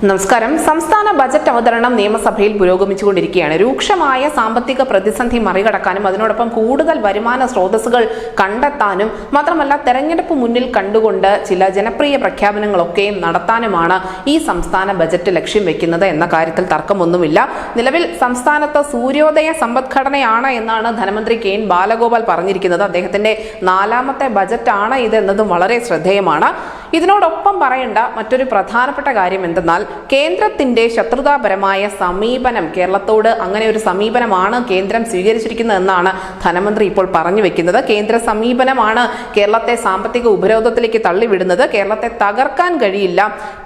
നമസ്കാരം. സംസ്ഥാന ബജറ്റ് അവതരണം നിയമസഭയിൽ പുരോഗമിച്ചുകൊണ്ടിരിക്കുകയാണ്. രൂക്ഷമായ സാമ്പത്തിക പ്രതിസന്ധി മറികടക്കാനും അതിനോടൊപ്പം കൂടുതൽ വരുമാന സ്രോതസ്സുകൾ കണ്ടെത്താനും മാത്രമല്ല തെരഞ്ഞെടുപ്പ് മുന്നിൽ കണ്ടുകൊണ്ട് ചില ജനപ്രിയ പ്രഖ്യാപനങ്ങളൊക്കെയും നടത്താനുമാണ് ഈ സംസ്ഥാന ബജറ്റ് ലക്ഷ്യം വെക്കുന്നത് എന്ന കാര്യത്തിൽ തർക്കമൊന്നുമില്ല. നിലവിൽ സംസ്ഥാനത്ത് സൂര്യോദയ സമ്പദ്ഘടനയാണ് എന്നാണ് ധനമന്ത്രി കെ എൻ ബാലഗോപാൽ പറഞ്ഞിരിക്കുന്നത്. അദ്ദേഹത്തിന്റെ 4ാമത്തെ ബജറ്റാണ് ഇത് എന്നതും വളരെ ശ്രദ്ധേയമാണ്. ഇതിനോടൊപ്പം പറയേണ്ട മറ്റൊരു പ്രധാനപ്പെട്ട കാര്യം എന്തെന്നാൽ കേന്ദ്രത്തിന്റെ ശത്രുതാപരമായ സമീപനം, കേരളത്തോട് അങ്ങനെ ഒരു സമീപനമാണ് കേന്ദ്രം സ്വീകരിച്ചിരിക്കുന്നത് എന്നാണ് ധനമന്ത്രി ഇപ്പോൾ പറഞ്ഞു വെക്കുന്നത്. കേന്ദ്ര സമീപനമാണ് കേരളത്തെ സാമ്പത്തിക ഉപരോധത്തിലേക്ക് തള്ളിവിടുന്നത്. കേരളത്തെ തകർക്കാൻ കഴിയില്ല.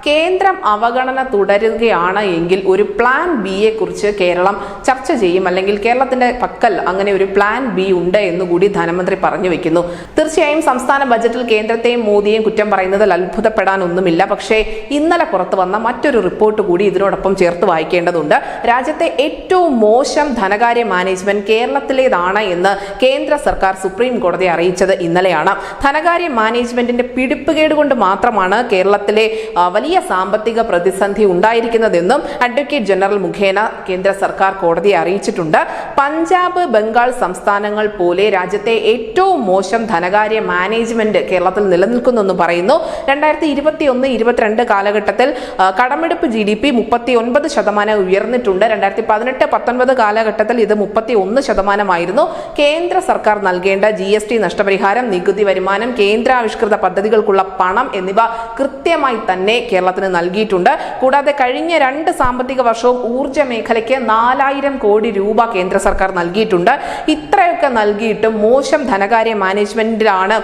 കേന്ദ്രം അവഗണന തുടരുകയാണ് എങ്കിൽ ഒരു പ്ലാൻ ബിയെ കുറിച്ച് കേരളം ചർച്ച ചെയ്യും, അല്ലെങ്കിൽ കേരളത്തിന്റെ പക്കൽ അങ്ങനെ ഒരു പ്ലാൻ ബി ഉണ്ട് എന്നുകൂടി ധനമന്ത്രി പറഞ്ഞു വെക്കുന്നു. തീർച്ചയായും സംസ്ഥാന ബജറ്റിൽ കേന്ദ്രത്തെയും മോദിയെയും കുറ്റം പറയുന്നതിൽ അത്ഭുതപ്പെടാനൊന്നുമില്ല. പക്ഷേ ഇന്നലെ പുറത്തു വന്ന മറ്റൊരു റിപ്പോർട്ട് കൂടി ഇതിനോടൊപ്പം ചേർത്ത് വായിക്കേണ്ടതുണ്ട്. രാജ്യത്തെ ഏറ്റവും മോശം ധനകാര്യ മാനേജ്മെന്റ് കേരളത്തിലേതാണ് എന്ന് കേന്ദ്ര സർക്കാർ സുപ്രീം കോടതിയെ അറിയിച്ചത് ഇന്നലെയാണ്. ധനകാര്യ മാനേജ്മെന്റിന്റെ പിടിപ്പുകേട് കൊണ്ട് മാത്രമാണ് കേരളത്തിലെ വലിയ സാമ്പത്തിക പ്രതിസന്ധി ഉണ്ടായിരിക്കുന്നതെന്നും അഡ്വക്കേറ്റ് ജനറൽ മുഖേന കേന്ദ്ര സർക്കാർ കോടതിയെ അറിയിച്ചിട്ടുണ്ട്. പഞ്ചാബ്, ബംഗാൾ സംസ്ഥാനങ്ങൾ പോലെ രാജ്യത്തെ ഏറ്റവും മോശം ധനകാര്യ മാനേജ്മെന്റ് കേരളത്തിൽ നിലനിൽക്കുന്നെന്ന് പറയുന്നു. 2021-22 കാലഘട്ടത്തിൽ കടമെടുപ്പ് GDP 39% ഉയർന്നിട്ടുണ്ട്. 2018-19 കാലഘട്ടത്തിൽ ഇത് 31%. കേന്ദ്ര സർക്കാർ നൽകേണ്ട GST നഷ്ടപരിഹാരം, നികുതി വരുമാനം, കേന്ദ്രാവിഷ്കൃത പദ്ധതികൾക്കുള്ള പണം എന്നിവ കൃത്യമായി തന്നെ കേരളത്തിന് നൽകിയിട്ടുണ്ട്. കൂടാതെ കഴിഞ്ഞ 2 സാമ്പത്തിക വർഷവും ഊർജ്ജ മേഖലയ്ക്ക് 4000 കോടി രൂപ കേന്ദ്ര സർക്കാർ നൽകിയിട്ടുണ്ട്. ഇത്രയൊക്കെ നൽകിയിട്ടും മോശം ധനകാര്യ മാനേജ്മെന്റിലാണ്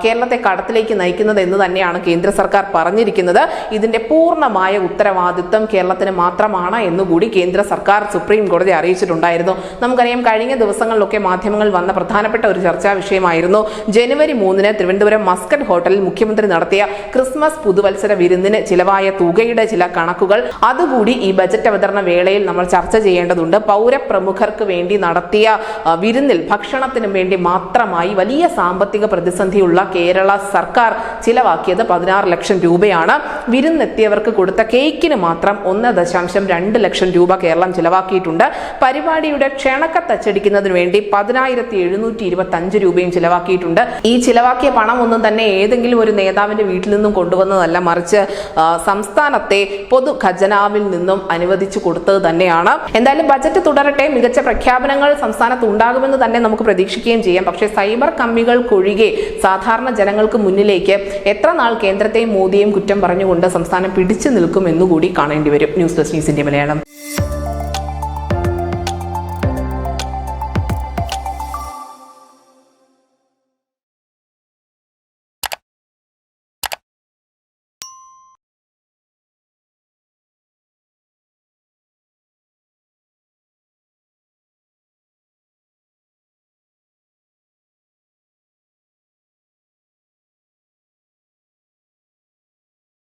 കേരളത്തെ കടത്തിലേക്ക് നയിക്കുന്നത് എന്ന് തന്നെയാണ് കേന്ദ്ര സർക്കാർ പറഞ്ഞിരിക്കുന്നത്. ഇതിന്റെ പൂർണ്ണമായ ഉത്തരവാദിത്വം കേരളത്തിന് മാത്രമാണ് എന്നുകൂടി കേന്ദ്ര സർക്കാർ സുപ്രീം കോടതി അറിയിച്ചിട്ടുണ്ടായിരുന്നു. നമുക്കറിയാം, കഴിഞ്ഞ ദിവസങ്ങളിലൊക്കെ മാധ്യമങ്ങൾ വന്ന പ്രധാനപ്പെട്ട ഒരു ചർച്ചാ വിഷയമായിരുന്നു ജനുവരി 3 തിരുവനന്തപുരം മസ്കറ്റ് ഹോട്ടലിൽ മുഖ്യമന്ത്രി നടത്തിയ ക്രിസ്മസ് പുതുവത്സര വിരുന്നിന് ചിലവായ തുകയുടെ ചില കണക്കുകൾ. അതുകൂടി ഈ ബജറ്റ് അവതരണ വേളയിൽ നമ്മൾ ചർച്ച ചെയ്യേണ്ടതുണ്ട്. പൗരപ്രമുഖർക്ക് വേണ്ടി നടത്തിയ വിരുന്നിൽ ഭക്ഷണത്തിനും വേണ്ടി മാത്രമായി വലിയ സാമ്പത്തിക പ്രതിസന്ധിയുള്ള കേരള സർക്കാർ ചിലവാക്കിയത് 16 ലക്ഷം രൂപയാണ്. വിരുന്നെത്തിയവർക്ക് കൊടുത്ത കേക്കിന് മാത്രം 1.2 ലക്ഷം രൂപ കേരളം ചിലവാക്കിയിട്ടുണ്ട്. പരിപാടിയുടെ ക്ഷണക്കത്തച്ചടിക്കുന്നതിന് വേണ്ടി 10,725 രൂപയും ചിലവാക്കിയിട്ടുണ്ട്. ഈ ചിലവാക്കിയ പണം ഒന്നും തന്നെ ഏതെങ്കിലും ഒരു നേതാവിന്റെ വീട്ടിൽ നിന്നും കൊണ്ടുവന്നതല്ല, മറിച്ച് സംസ്ഥാനത്തെ പൊതു ഖജനാവിൽ നിന്നും അനുവദിച്ചു കൊടുത്തത് തന്നെയാണ്. എന്തായാലും ബജറ്റ് തുടരട്ടെ. മികച്ച പ്രഖ്യാപനങ്ങൾ സംസ്ഥാനത്ത് ഉണ്ടാകുമെന്ന് തന്നെ നമുക്ക് പ്രതീക്ഷിക്കുകയും ചെയ്യാം. പക്ഷേ സൈബർ കമ്മികൾക്കൊഴികെ സാധാരണ ജനങ്ങൾക്ക് മുന്നിലേക്ക് എത്ര നാൾ കേന്ദ്രത്തെയും മോദിയെയും കുറ്റം പറഞ്ഞുകൊണ്ട് സംസ്ഥാനം പിടിച്ചു നിൽക്കും എന്നുകൂടി കാണേണ്ടി വരും. News desk news India Malayalam.